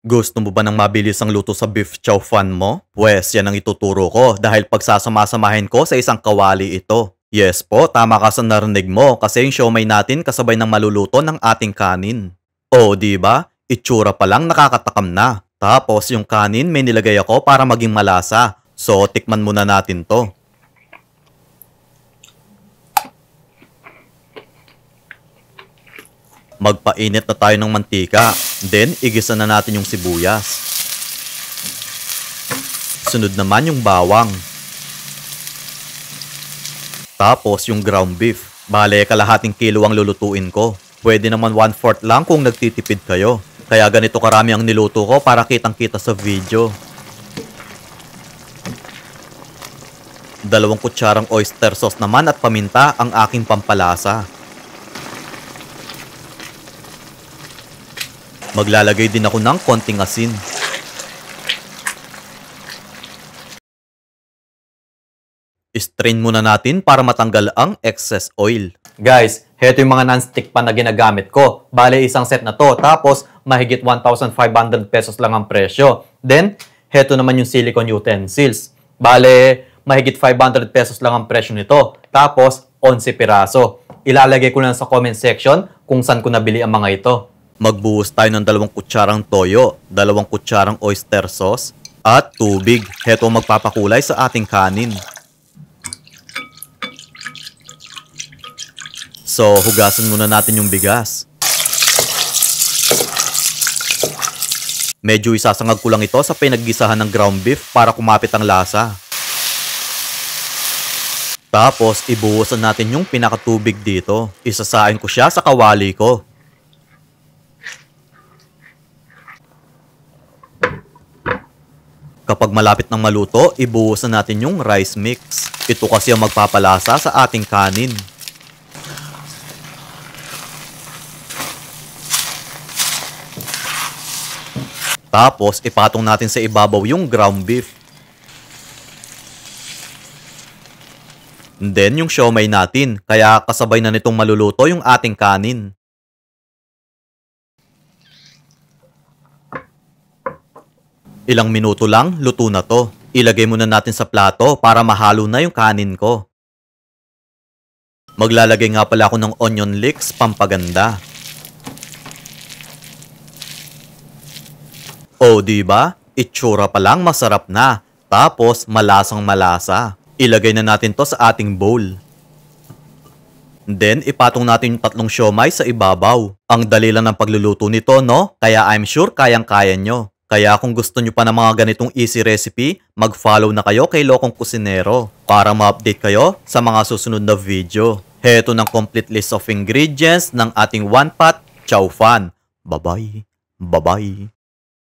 Gusto mo ba ng mabilis ang luto sa beef chow fan mo? Pwes, yan ang ituturo ko dahil pagsasama-samahin ko sa isang kawali ito. Yes po, tama ka sa narinig mo kasi yung siomay natin kasabay ng maluluto ng ating kanin. Oh, di ba? Itsura pa lang nakakatakam na. Tapos yung kanin may nilagay ako para maging malasa. So, tikman muna natin to. Magpainit na tayo ng mantika. Then, igisa na natin yung sibuyas. Sunod naman yung bawang. Tapos yung ground beef. Bale, kalahating kilo ang lulutuin ko. Pwede naman 1/4 lang kung nagtitipid kayo. Kaya ganito karami ang niluto ko para kitang-kita sa video. 2 kutsarang oyster sauce naman at paminta ang aking pampalasa. Maglalagay din ako ng konting asin. Strain muna natin para matanggal ang excess oil. Guys, heto yung mga non-stick pan na ginagamit ko. Bale, isang set na to. Tapos, mahigit 1,500 pesos lang ang presyo. Then, heto naman yung silicone utensils. Bale, mahigit 500 pesos lang ang presyo nito. Tapos, 11 piraso. Ilalagay ko lang sa comment section kung saan ko nabili ang mga ito. Magbuhos tayo ng 2 kutsarang toyo, 2 kutsarang oyster sauce, at tubig. Heto magpapakulay sa ating kanin. So, hugasan muna natin yung bigas. Medyo isasangag ko lang ito sa pinaggisahan ng ground beef para kumapit ang lasa. Tapos, ibuhusan natin yung pinakatubig dito. Isasain ko siya sa kawali ko. Kapag malapit ng maluto, ibuhusan natin yung rice mix. Ito kasi ang magpapalasa sa ating kanin. Tapos, ipatong natin sa ibabaw yung ground beef. And then, yung siomay natin. Kaya kasabay na nitong maluluto yung ating kanin. Ilang minuto lang, luto na to. Ilagay muna natin sa plato para mahalo na yung kanin ko. Maglalagay nga pala ako ng onion leeks, pampaganda. Oh, diba? Itsura pa lang masarap na. Tapos, malasang malasa. Ilagay na natin to sa ating bowl. Then, ipatong natin yung 3 siomay sa ibabaw. Ang dali lang ng pagluluto nito, no? Kaya I'm sure kayang-kaya nyo. Kaya kung gusto nyo pa ng mga ganitong easy recipe, mag-follow na kayo kay Lokong Kusinero para ma-update kayo sa mga susunod na video. Heto ng complete list of ingredients ng ating one pot chow fan. Bye-bye. Bye-bye.